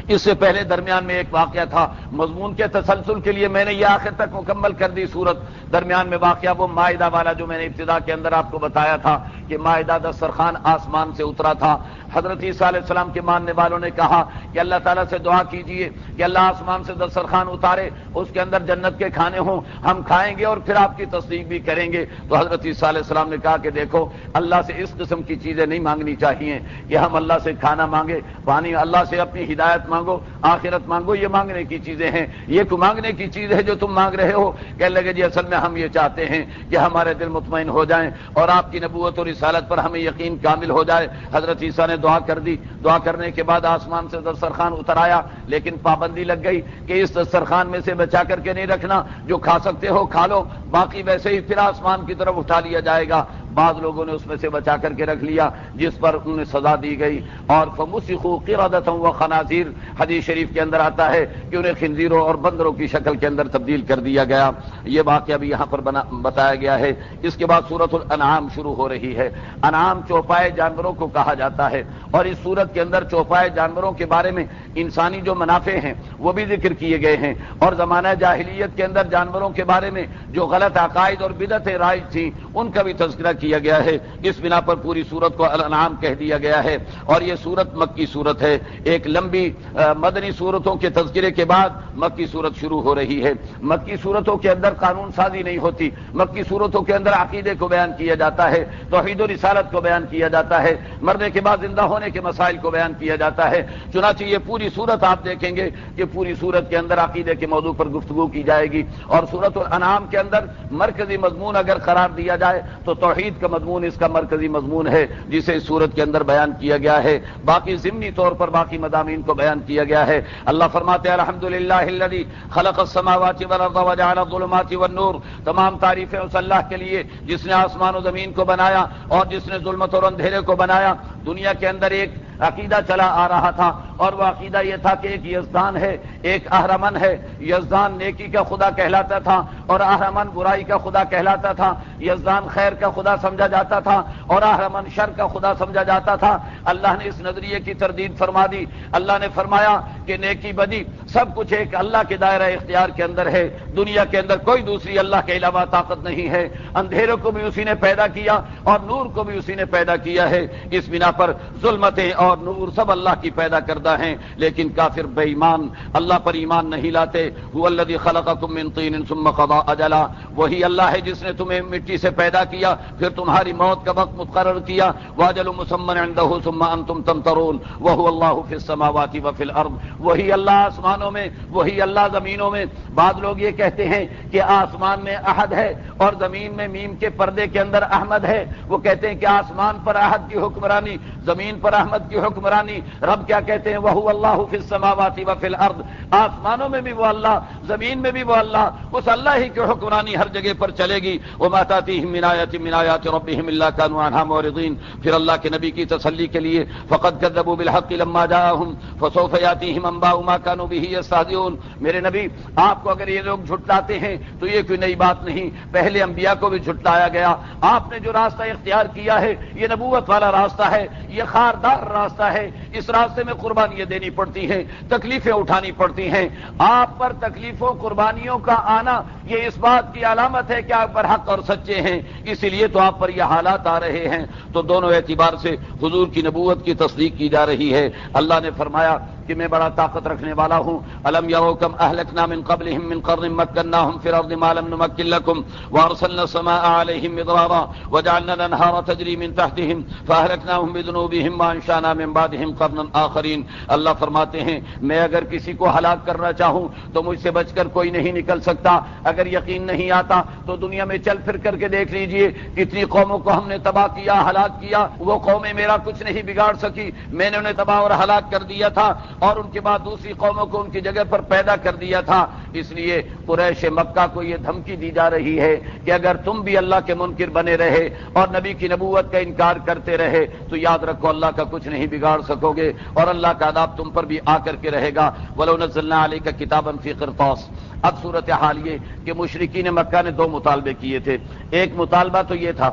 A: اس سے پہلے درمیان میں ایک واقعہ تھا، مضمون کے تسلسل کے لیے میں نے یہ آخر تک مکمل کر دی سورت۔ درمیان میں واقعہ وہ مائدہ والا جو میں نے ابتدا کے اندر آپ کو بتایا تھا کہ مائدہ دسترخوان آسمان سے اترا تھا۔ حضرت عیسیٰ علیہ السلام کے ماننے والوں نے کہا کہ اللہ تعالیٰ سے دعا کیجئے کہ اللہ آسمان سے دسترخوان اتارے، اس کے اندر جنت کے کھانے ہوں، ہم کھائیں گے اور پھر آپ کی تصدیق بھی کریں گے۔ تو حضرت عیسیٰ علیہ السلام نے کہا کہ دیکھو، اللہ سے اس قسم کی چیزیں نہیں مانگنی چاہیے کہ ہم اللہ سے کھانا مانگے، پانی، اللہ سے اپنی ہدایت مانگو، آخرت مانگو، یہ مانگنے کی چیزیں ہیں، یہ کو مانگنے کی چیز ہے جو تم مانگ رہے ہو۔ کہنے لگے جی اصل میں ہم یہ چاہتے ہیں کہ ہمارے دل مطمئن ہو جائیں اور آپ کی نبوت اور رسالت پر ہمیں یقین کامل ہو جائے۔ حضرت عیسیٰ نے دعا کر دی، دعا کرنے کے بعد آسمان سے دسترخوان اتر آیا، لیکن پابندی لگ گئی کہ اس دسترخوان میں سے بچا کر کے نہیں رکھنا، جو کھا سکتے ہو کھا لو، باقی ویسے ہی پھر آسمان کی طرف اٹھا لیا جائے گا۔ بعض لوگوں نے اس میں سے بچا کر کے رکھ لیا، جس پر انہیں سزا دی گئی، اور فمسخوا قردۃ وخنازیر، حدیث شریف کے اندر آتا ہے کہ انہیں خنزیروں اور بندروں کی شکل کے اندر تبدیل کر دیا گیا۔ یہ واقعہ بھی یہاں پر بتایا گیا ہے۔ اس کے بعد سورۃ الانعام شروع ہو رہی ہے۔ انعام چوپائے جانوروں کو کہا جاتا ہے، اور اس سورت کے اندر چوپائے جانوروں کے بارے میں انسانی جو منافع ہیں وہ بھی ذکر کیے گئے ہیں، اور زمانہ جاہلیت کے اندر جانوروں کے بارے میں جو غلط عقائد اور بدعتیں رائج تھیں ان کا بھی تذکرہ کیا گیا ہے۔ اس بنا پر پوری سورت کو الانعام کہہ دیا گیا ہے، اور یہ سورت مکی سورت ہے۔ ایک لمبی مدنی سورتوں کے تذکرے کے بعد مکی سورت شروع ہو رہی ہے۔ مکی سورتوں کے اندر قانون سازی نہیں ہوتی، مکی سورتوں کے اندر عقیدے کو بیان کیا جاتا ہے، توحید و رسالت کو بیان کیا جاتا ہے، مرنے کے بعد زندہ ہونے کے مسائل کو بیان کیا جاتا ہے۔ چنانچہ یہ پوری سورت آپ دیکھیں گے کہ پوری سورت کے اندر عقیدے کے موضوع پر گفتگو کی جائے گی، اور سورۃ الانعام کے اندر مرکزی مضمون اگر قرار دیا جائے تو توحید کا مضمون اس کا مرکزی مضمون ہے جسے اس سورت کے اندر بیان کیا گیا ہے۔ باقی ضمنی طور پر باقی مضامین کو بیان کیا گیا ہے۔ اللہ فرماتے ہیں الحمدللہ الذی خلق السماوات والارض وجعل الظلمات والنور، تمام تعریفیں اس اللہ کے لیے جس نے آسمان و زمین کو بنایا اور جس نے ظلمت اور اندھیرے کو بنایا۔ دنیا کے اندر ایک عقیدہ چلا آ رہا تھا، اور وہ عقیدہ یہ تھا کہ ایک یزدان ہے، ایک اہرمن ہے۔ یزدان نیکی کا خدا کہلاتا تھا اور اہرمن برائی کا خدا کہلاتا تھا۔ یزدان خیر کا خدا سمجھا جاتا تھا اور اہرمن شر کا خدا سمجھا جاتا تھا۔ اللہ نے اس نظریے کی تردید فرما دی۔ اللہ نے فرمایا کہ نیکی بدی سب کچھ ایک اللہ کے دائرہ اختیار کے اندر ہے، دنیا کے اندر کوئی دوسری اللہ کے علاوہ طاقت نہیں ہے۔ اندھیروں کو بھی اسی نے پیدا کیا اور نور کو بھی اسی نے پیدا کیا ہے۔ اس بنا پر ظلمتیں اور نور سب اللہ کی پیدا کردہ ہیں، لیکن کافر بے ایمان اللہ پر ایمان نہیں لاتے۔ هو الذی خلقکم من طین ثم قضى اجلا، وہی اللہ ہے جس نے تمہیں مٹی سے پیدا کیا پھر تمہاری موت کا وقت مقرر کیا۔ واجل مسمى عنده ثم انتم تمترون وهو الله في السماوات وفي الارض، وہی اللہ آسمانوں میں، وہی اللہ زمینوں میں۔ بعض لوگ یہ کہتے ہیں کہ آسمان میں احد ہے اور زمین میں میم کے پردے کے اندر احمد ہے۔ وہ کہتے ہیں کہ آسمان پر احد کی حکمرانی، زمین پر احمد کی حکمرانی۔ رب کیا کہتے ہیں؟ وَهُوَ اللَّهُ فِي السَّمَاوَاتِ وَفِي الْأَرْضِ، آسمانوں میں بھی وہ اللہ، زمین میں بھی وہ اللہ، اس اللہ ہی کی حکمرانی ہر جگہ پر چلے گی۔ وَمَا تَأْتِيهِم مِّنْ آيَةٍ مِّنْ آيَاتِ رَبِّهِمْ إِلَّا كَانُوا عَنْهَا مُعْرِضِينَ۔ پھر اللہ کے نبی کی تسلی کے لیے فَقَدْ كَذَّبُوا بِالْحَقِّ لَمَّا جَاءَهُمْ فَسَوْفَ يَأْتِيهِمْ أَنبَاءُ مَا كَانُوا بِهِ يَسْتَهْزِئُونَ۔ میرے نبی، آپ کو اگر یہ لوگ جھٹلاتے ہیں تو یہ کوئی نئی بات نہیں، پہلے انبیاء کو بھی جھٹلایا گیا۔ آپ نے جو راستہ اختیار کیا ہے یہ نبوت والا راستہ ہے، یہ خاردار راستہ ہے، اس راستے میں قربانیاں دینی پڑتی ہیں، تکلیفیں اٹھانی پڑتی ہیں۔ آپ پر تکلیفوں قربانیوں کا آنا یہ اس بات کی علامت ہے کہ آپ پر حق اور سچے ہیں، اسی لیے تو آپ پر یہ حالات آ رہے ہیں۔ تو دونوں اعتبار سے حضور کی نبوت کی تصدیق کی جا رہی ہے۔ اللہ نے فرمایا کہ میں بڑا طاقت رکھنے والا ہوں۔ الم یروا کم اہلکنا من قبلہم من قرن مکناہم فی الارض ما لم نمکن لکم وارسلنا السماء علیہم مدرارا وجعلنا الانہار تجری من تحتہم فاہلکناہم بذنوبہم وانشانا من بعدہم قرنا آخرین۔ اللہ فرماتے ہیں میں اگر کسی کو ہلاک کرنا چاہوں تو مجھ سے بچ کر کوئی نہیں نکل سکتا۔ اگر یقین نہیں آتا تو دنیا میں چل پھر کر کے دیکھ لیجئے کتنی قوموں کو ہم نے تباہ کیا، ہلاک کیا، وہ قومیں میرا کچھ نہیں بگاڑ سکی، میں نے انہیں تباہ اور ہلاک کر دیا تھا اور ان کے بعد دوسری قوموں کو ان کی جگہ پر پیدا کر دیا تھا۔ اس لیے قریش مکہ کو یہ دھمکی دی جا رہی ہے کہ اگر تم بھی اللہ کے منکر بنے رہے اور نبی کی نبوت کا انکار کرتے رہے تو یاد رکھو اللہ کا کچھ نہیں بگاڑ سکو گے اور اللہ کا عذاب تم پر بھی آ کر کے رہے گا۔ وَلَوْ نَزَّلْنَا عَلَيْكَ كِتَابًا فِي قِرْطَاسٍ۔ اب صورتحال یہ کہ مشرکین مکہ نے دو مطالبے کیے تھے۔ ایک مطالبہ تو یہ تھا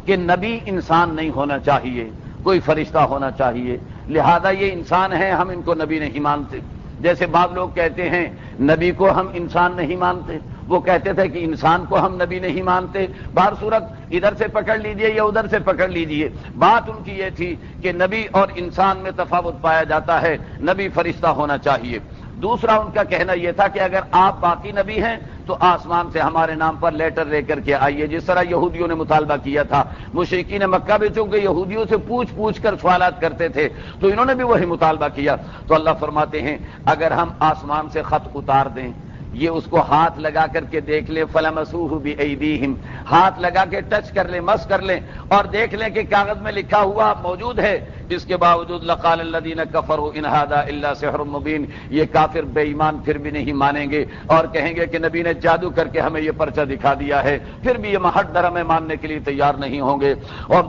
A: کہ نبی انسان نہیں ہونا چاہیے، کوئی فرشتہ ہونا چاہیے، لہذا یہ انسان ہیں، ہم ان کو نبی نہیں مانتے۔ جیسے بعض لوگ کہتے ہیں نبی کو ہم انسان نہیں مانتے، وہ کہتے تھے کہ انسان کو ہم نبی نہیں مانتے۔ بہر صورت ادھر سے پکڑ لیجئے یا ادھر سے پکڑ لیجئے، بات ان کی یہ تھی کہ نبی اور انسان میں تفاوت پایا جاتا ہے، نبی فرشتہ ہونا چاہیے۔ دوسرا ان کا کہنا یہ تھا کہ اگر آپ باقی نبی ہیں تو آسمان سے ہمارے نام پر لیٹر لے کر کے آئیے، جس طرح یہودیوں نے مطالبہ کیا تھا۔ مشرکین مکہ بھی چونکہ یہودیوں سے پوچھ کر سوالات کرتے تھے تو انہوں نے بھی وہی مطالبہ کیا۔ تو اللہ فرماتے ہیں اگر ہم آسمان سے خط اتار دیں، یہ اس کو ہاتھ لگا کر کے دیکھ لیں، فَلَمَسُوهُ بِأَيْدِيهِمْ، ہاتھ لگا کے ٹچ کر لیں، مس کر لیں اور دیکھ لیں کہ کاغذ میں لکھا ہوا موجود ہے، اس کے باوجود لَقَالَ الَّذِينَ كَفَرُوا إِنْ هَذَا إِلَّا سِحْرٌ مُبِينٌ، یہ کافر بے ایمان پھر بھی نہیں مانیں گے اور کہیں گے کہ نبی نے جادو کر کے ہمیں یہ پرچہ دکھا دیا ہے، پھر بھی یہ محض ڈر ہمیں ماننے کے لیے تیار نہیں ہوں گے۔ اور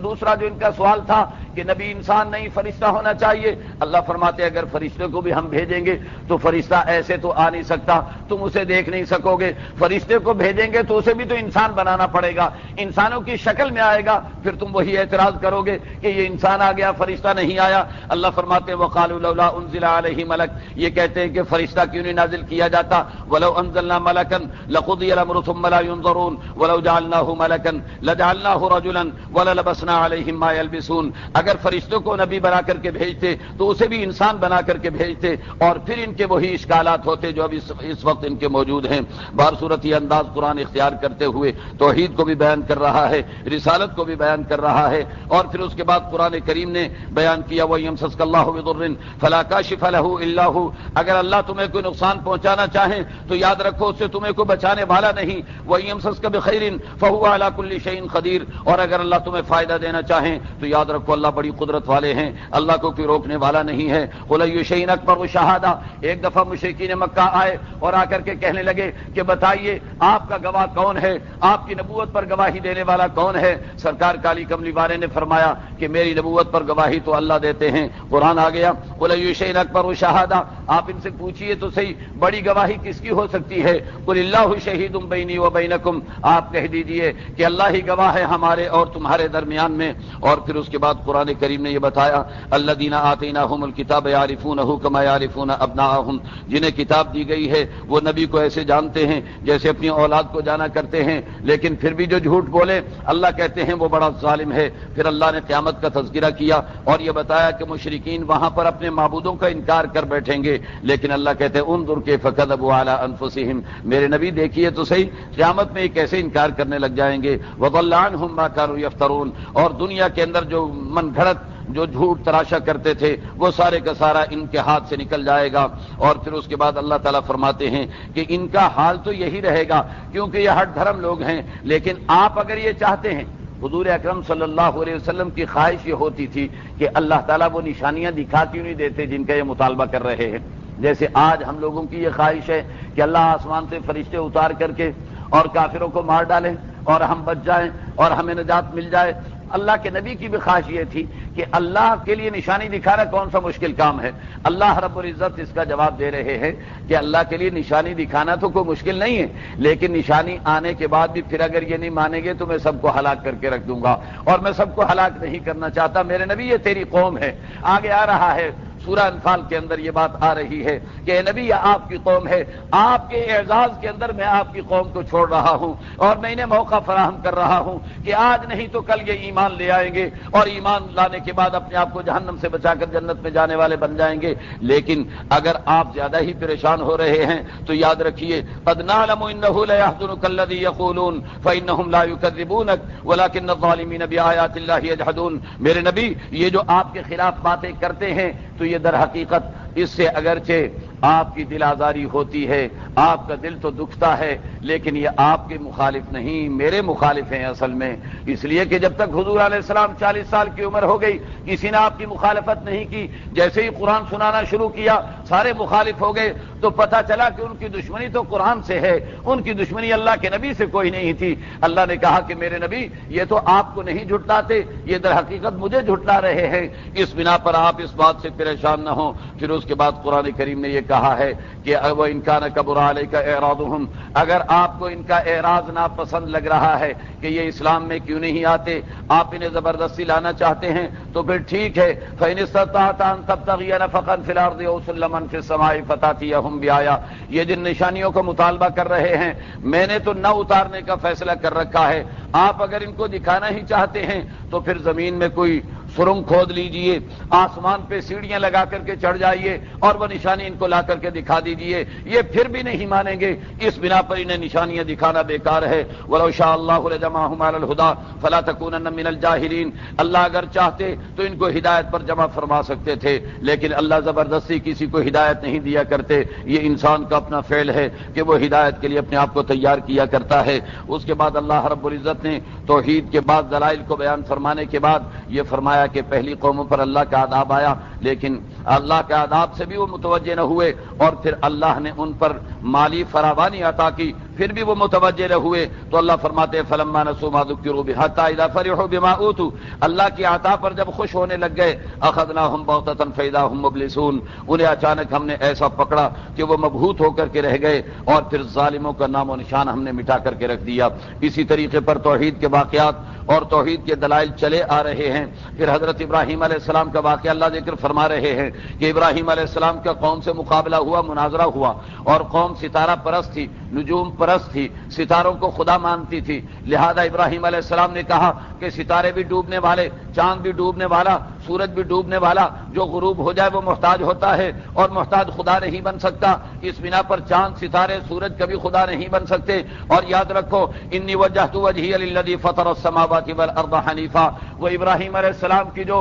A: دوسرا جو ان کا سوال تھا کہ نبی انسان نہیں فرشتہ ہونا چاہیے، اللہ فرماتے اگر فرشتے کو بھی ہم بھیجیں گے تو فرشتہ ایسے تو آ نہیں سکتا، تم اسے دیکھ نہیں سکو گے، فرشتے کو بھیجیں گے تو اسے بھی تو انسان بنانا پڑے گا، انسانوں کی شکل میں آئے گا، پھر تم وہی اعتراض کرو گے کہ یہ انسان آ گیا فرشتہ نہیں آیا۔ اللہ فرماتے وقالوا لولا انزل علیہ ملک، یہ کہتے ہیں کہ فرشتہ کیوں نہیں نازل کیا جاتا، ولو انزلنا ملکا لقضی الامر ثم لا ينظرون ولو جعلناه ملکا لجعلناه رجلا وللبسنا علیہم ما یلبسون، اگر فرشتوں کو نبی بنا کر کے بھیجتے تو اسے بھی انسان بنا کر کے بھیجتے اور پھر ان کے وہی اشکالات ہوتے جو اب اس وقت ان کے موجود ہیں۔ بہر صورت یہ انداز قرآن اختیار کرتے ہوئے توحید کو بھی بیان کر رہا ہے، رسالت کو بھی بیان کر رہا ہے، اور پھر اس کے بعد قرآن کریم نے بیان کیا وَيَمْسَسْكَ اللَّهُ بِضُرٍّ فَلَا كَاشِفَ لَهُ إِلَّا هُوَ، اگر اللہ تمہیں کوئی نقصان پہنچانا چاہیں تو یاد رکھو اس سے تمہیں کوئی بچانے والا نہیں، وَيَمْسَسْكَ بِخَيْرٍ فَهُوَ عَلَى كُلِّ شَيْءٍ قَدِيرٌ، اور اگر اللہ تمہیں فائدہ دینا چاہیں تو یاد رکھو اللہ بڑی قدرت والے ہیں، اللہ کو کوئی روکنے والا نہیں ہے۔ قُلْ أَيُّ شَيْءٍ أَكْبَرُ شَهَادَةً، ایک دفعہ مشرکین مکہ آئے اور آ کر کے کہنے لگے کہ بتائیے آپ کا گواہ کون ہے، آپ کی نبوت پر گواہی دینے والا کون ہے؟ سرکار کالی کملی والے نے فرمایا کہ میری نبوت پر گواہی تو اللہ دیتے ہیں۔ قرآن آ گیا قُلْ أَيُّ شَيْءٍ أَكْبَرُ شَهَادَةً، آپ ان سے پوچھئے تو صحیح بڑی گواہی کس کی ہو سکتی ہے؟ قُلِ اللَّهُ شَهِيدٌ بَيْنِي وَبَيْنَكُمْ، آپ کہہ دیجئے کہ اللہ ہی گواہ ہے ہمارے اور تمہارے درمیان میں۔ اور پھر اس کے بعد قرآن کریم نے یہ بتایا الَّذِينَ آتَيْنَاهُمُ الْكِتَابَ يَعْرِفُونَهُ كَمَا يَعْرِفُونَ أَبْنَاءَهُمْ، جنہیں کتاب دی گئی ہے وہ نبی کو ایسے جانتے ہیں جیسے اپنی اولاد کو جانا کرتے ہیں، لیکن پھر بھی جو جھوٹ بولے اللہ کہتے ہیں وہ بڑا ظالم ہے۔ پھر اللہ نے قیامت کا تذکرہ کیا اور یہ بتایا کہ مشرکین وہاں پر اپنے معبودوں کا انکار کر بیٹھیں گے، لیکن اللہ کہتے ہیں انظر کیف کذبوا علی انفسہم، میرے نبی دیکھیے تو صحیح قیامت میں یہ کیسے انکار کرنے لگ جائیں گے۔ وضل عنہم ما کانوا یفترون، اور دنیا کے اندر جو من گھڑت جو جھوٹ تراشا کرتے تھے وہ سارے کا سارا ان کے ہاتھ سے نکل جائے گا۔ اور پھر اس کے بعد اللہ تعالیٰ فرماتے ہیں کہ ان کا حال تو یہی رہے گا کیونکہ یہ ہٹ دھرم لوگ ہیں، لیکن آپ اگر یہ چاہتے ہیں، حضور اکرم صلی اللہ علیہ وسلم کی خواہش یہ ہوتی تھی کہ اللہ تعالیٰ وہ نشانیاں دکھا کیوں نہیں دیتے جن کا یہ مطالبہ کر رہے ہیں۔ جیسے آج ہم لوگوں کی یہ خواہش ہے کہ اللہ آسمان سے فرشتے اتار کر کے اور کافروں کو مار ڈالیں اور ہم بچ جائیں اور ہمیں نجات مل جائے۔ اللہ کے نبی کی بھی خواہش یہ تھی کہ اللہ کے لیے نشانی دکھانا کون سا مشکل کام ہے۔ اللہ رب العزت اس کا جواب دے رہے ہیں کہ اللہ کے لیے نشانی دکھانا تو کوئی مشکل نہیں ہے، لیکن نشانی آنے کے بعد بھی پھر اگر یہ نہیں مانیں گے تو میں سب کو ہلاک کر کے رکھ دوں گا، اور میں سب کو ہلاک نہیں کرنا چاہتا، میرے نبی یہ تیری قوم ہے۔ آگے آ رہا ہے سورہ انفال کے اندر یہ بات آ رہی ہے کہ اے نبی یہ آپ کی قوم ہے، آپ کے اعزاز کے اندر میں آپ کی قوم کو چھوڑ رہا ہوں اور میں انہیں موقع فراہم کر رہا ہوں کہ آج نہیں تو کل یہ ایمان لے آئیں گے اور ایمان لانے کے بعد اپنے آپ کو جہنم سے بچا کر جنت میں جانے والے بن جائیں گے۔ لیکن اگر آپ زیادہ ہی پریشان ہو رہے ہیں تو یاد رکھیے قد نعلم انه ليحزنك الذي يقولون فانهم لا يكذبونك ولكن الظالمين بآيات الله يجحدون، میرے نبی یہ جو آپ کے خلاف باتیں کرتے ہیں تو یہ در حقیقت اس سے اگرچہ آپ کی دل آزاری ہوتی ہے، آپ کا دل تو دکھتا ہے، لیکن یہ آپ کے مخالف نہیں، میرے مخالف ہیں اصل میں، اس لیے کہ جب تک حضور علیہ السلام 40 سال کی عمر ہو گئی کسی نے آپ کی مخالفت نہیں کی، جیسے ہی قرآن سنانا شروع کیا سارے مخالف ہو گئے، تو پتہ چلا کہ ان کی دشمنی تو قرآن سے ہے، ان کی دشمنی اللہ کے نبی سے کوئی نہیں تھی۔ اللہ نے کہا کہ میرے نبی یہ تو آپ کو نہیں جھٹلاتے، یہ در حقیقت مجھے جھٹلا رہے ہیں، اس بنا پر آپ اس بات سے پریشان نہ ہوں۔ پھر اس کے بعد قرآن کریم نے یہ کہا ہے کہ وہ انکان کبر علیک اعراضهم، اگر آپ کو ان کا اعراض ناپسند لگ رہا ہے کہ یہ اسلام میں کیوں نہیں آتے، آپ انہیں زبردستی لانا چاہتے ہیں تو پھر ٹھیک ہے، فإن استطعت أن تبتغي نفقا في الأرض أو سلما في السماء فتأتيهم بآية، یہ جن نشانیوں کا مطالبہ کر رہے ہیں میں نے تو نہ اتارنے کا فیصلہ کر رکھا ہے، آپ اگر ان کو دکھانا ہی چاہتے ہیں تو پھر زمین میں کوئی سرنگ کھود لیجئے، آسمان پہ سیڑھیاں لگا کر کے چڑھ جائیے اور وہ نشانی ان کو لا کر کے دکھا دیجئے، یہ پھر بھی نہیں مانیں گے، اس بنا پر انہیں نشانیاں دکھانا بیکار ہے۔ وَلَوْ شَاءَ اللَّهُ لَجَمَعَهُمْ عَلَى الْهُدَىٰ فَلَا تَكُونَنَّ مِنَ الْجَاهِلِينَ، اللہ اگر چاہتے تو ان کو ہدایت پر جمع فرما سکتے تھے، لیکن اللہ زبردستی کسی کو ہدایت نہیں دیا کرتے، یہ انسان کا اپنا فعل ہے کہ وہ ہدایت کے لیے اپنے آپ کو تیار کیا کرتا ہے۔ اس کے بعد اللہ رب العزت نے توحید کے بعد دلائل کو بیان فرمانے کے بعد یہ فرمایا کہ پہلی قوموں پر اللہ کا عذاب آیا، لیکن اللہ کے عذاب سے بھی وہ متوجہ نہ ہوئے، اور پھر اللہ نے ان پر مالی فراوانی عطا کی، پھر بھی وہ متوجہ نہ ہوئے، تو اللہ فرماتے ہیں فَلَمَّا نَسُوا مَا ذُكِّرُوا بِهِ حَتَّىٰ إِذَا فَرِحُوا بِمَا أُوتُوا، اللہ کی عطا پر جب خوش ہونے لگ گئے، أَخَذْنَاهُمْ بَغْتَةً فَإِذَا هُمْ مُبْلِسُونَ، انہیں اچانک ہم نے ایسا پکڑا کہ وہ مبہوت ہو کر کے رہ گئے، اور پھر ظالموں کا نام و نشان ہم نے مٹا کر کے رکھ دیا۔ اسی طریقے پر توحید کے واقعات اور توحید کے دلائل چلے آ رہے ہیں۔ پھر حضرت ابراہیم علیہ السلام کا واقعہ اللہ ذکر فرما رہے ہیں کہ ابراہیم علیہ السلام کا قوم سے مقابلہ ہوا، مناظرہ ہوا، اور قوم ستارہ پرست تھی، نجوم پرست تھی، ستاروں کو خدا مانتی تھی، لہذا ابراہیم علیہ السلام نے کہا کہ ستارے بھی ڈوبنے والے، چاند بھی ڈوبنے والا، سورج بھی ڈوبنے والا، جو غروب ہو جائے وہ محتاج ہوتا ہے اور محتاج خدا نہیں بن سکتا، اس بنا پر چاند، ستارے، سورج کبھی خدا نہیں بن سکتے۔ اور یاد رکھو انی وجہت وجہی للذی فطر السماوات والارض حنیفا، وہ ابراہیم علیہ السلام کی جو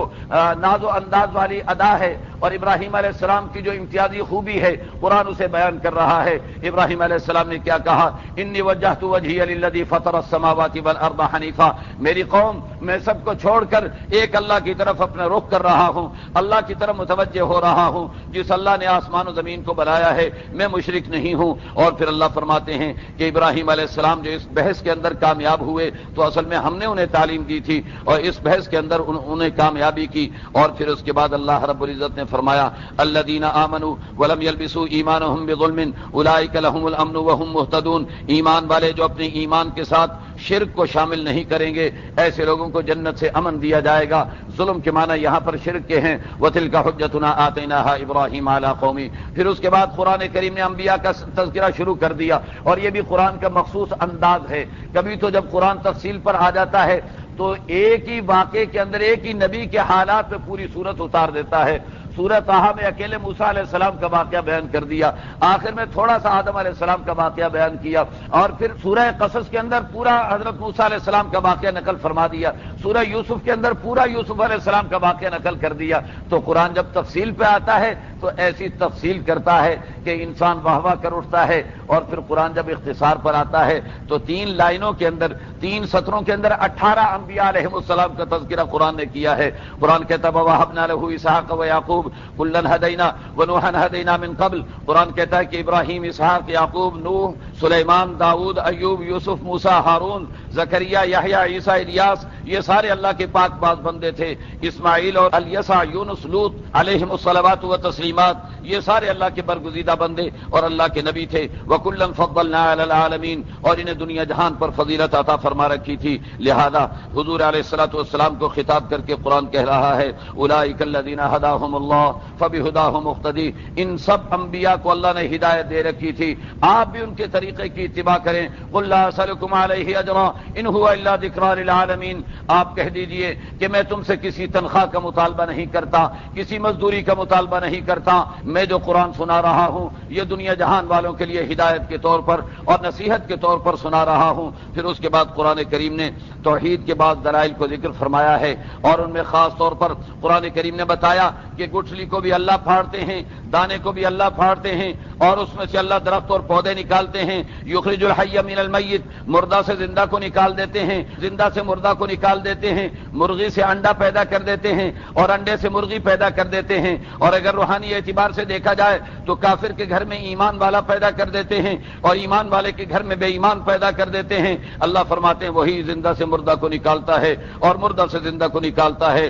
A: ناز و انداز والی ادا ہے اور ابراہیم علیہ السلام کی جو امتیازی خوبی ہے قرآن اسے بیان کر رہا ہے۔ ابراہیم علیہ السلام نے کیا کہا؟ انی وجہت وجہی للذی فطر السماوات والارض حنیفا، میری قوم میں سب کو چھوڑ کر ایک اللہ کی طرف اپنا رخ کر رہا ہوں، اللہ کی طرف متوجہ ہو رہا ہوں، جس اللہ نے آسمان و زمین کو بنایا ہے میں مشرک نہیں ہوں۔ اور پھر اللہ فرماتے ہیں کہ ابراہیم علیہ السلام جو اس بحث کے اندر کامیاب ہوئے تو اصل میں ہم نے انہیں تعلیم دی تھی اور اس بحث کے اندر انہیں کامیابی کی۔ اور پھر اس کے بعد اللہ رب العزت نے فرمایا الذین آمنوا ولم یلبسوا ایمانهم بظلم اولئک لهم الامن وهم مهتدون، ایمان والے جو اپنے ایمان کے ساتھ شرک کو شامل نہیں کریں گے ایسے لوگوں کو جنت سے امن دیا جائے گا۔ ظلم کے معنی یہاں پر شرک کے ہیں، وَتِلْكَ حُجَّتُنَا آتَيْنَاهَا إِبْرَاهِيمَ عَلَىٰ قَوْمِهِ۔ پھر اس کے بعد قرآن کریم نے انبیاء کا تذکرہ شروع کر دیا، اور یہ بھی قرآن کا مخصوص انداز ہے۔ کبھی تو جب قرآن تفصیل پر آ جاتا ہے تو ایک ہی واقعے کے اندر ایک ہی نبی کے حالات پہ پوری صورت اتار دیتا ہے۔ سورہ طٰہٰ میں اکیلے موسیٰ علیہ السلام کا واقعہ بیان کر دیا، آخر میں تھوڑا سا آدم علیہ السلام کا واقعہ بیان کیا، اور پھر سورہ قصص کے اندر پورا حضرت موسیٰ علیہ السلام کا واقعہ نقل فرما دیا، سورہ یوسف کے اندر پورا یوسف علیہ السلام کا واقعہ نقل کر دیا۔ تو قرآن جب تفصیل پہ آتا ہے تو ایسی تفصیل کرتا ہے کہ انسان واہ واہ کر اٹھتا ہے، اور پھر قرآن جب اختصار پر آتا ہے تو 3 لائنوں کے اندر، 3 سطروں کے اندر 18 انبیاء علیہ السلام کا تذکرہ قرآن نے کیا ہے۔ قرآن کہتا ہے وَوَهَبْنَا لَهُ إِسْحَاقَ وَيَعْقُوبَ كُلًّا هَدَيْنَا وَنُوحًا هَدَيْنَا مِن قَبْلُ، قرآن کہتا ہے کہ ابراہیم، اسحاق، یعقوب، نوح، سلیمان، داؤد، ایوب، یوسف، موسیٰ، ہارون، زکریا، یحییٰ، عیسیٰ، الیاس، یہ سارے اللہ کے پاک باز بندے تھے۔ اسماعیل اور الیسع، یونس، لوط علیہم الصلوات و تسلیمات، یہ سارے اللہ کے برگزیدہ بندے اور اللہ کے نبی تھے۔ وَكُلًّا فَضَّلْنَا عَلَى الْعَالَمِينَ، اور انہیں دنیا جہان پر فضیلت عطا فرما رکھی تھی، لہذا حضور علیہ الصلوۃ والسلام کو خطاب کر کے قرآن کہہ رہا ہے أُولَٰئِكَ الَّذِينَ هَدَاهُمُ اللَّهُ فَبِهُدَاهُمْ مُقْتَدِي، ان سب انبیاء کو اللہ نے ہدایت دے رکھی تھی، آپ بھی ان کے طریقے کی اتباع کریں۔ قُل لَّا أَسْأَلُكُمْ عَلَيْهِ أَجْرًا إِنْ هُوَ إِلَّا ذِكْرَىٰ لِلْعَالَمِينَ، آپ کہہ دیجئے کہ میں تم سے کسی تنخواہ کا مطالبہ نہیں کرتا، کسی مزدوری کا مطالبہ نہیں کرتا، میں جو قرآن سنا رہا ہوں یہ دنیا جہان والوں کے لیے ہدایت کے طور پر اور نصیحت کے طور پر سنا رہا ہوں۔ پھر اس کے بعد قرآن کریم نے توحید کے بعد دلائل کو ذکر فرمایا ہے، اور ان میں خاص طور پر قرآن کریم نے بتایا کہ گٹھلی کو بھی اللہ پھاڑتے ہیں، دانے کو بھی اللہ پھاڑتے ہیں، اور اس میں سے اللہ درخت اور پودے نکالتے ہیں۔ یخرج الحی من المیت، مردہ سے زندہ کو نکال دیتے ہیں، زندہ سے مردہ کو نکال دیتے ہیں، مرغی سے انڈا پیدا کر دیتے ہیں اور انڈے سے مرغی پیدا کر دیتے ہیں، اور اگر روحانی اعتبار سے دیکھا جائے تو کافر کے گھر میں ایمان والا پیدا کر دیتے ہیں اور ایمان والے کے گھر میں بے ایمان پیدا کر دیتے ہیں۔ اللہ فرماتے ہیں وہی زندہ سے مردہ کو نکالتا ہے اور مردہ سے زندہ کو نکالتا ہے۔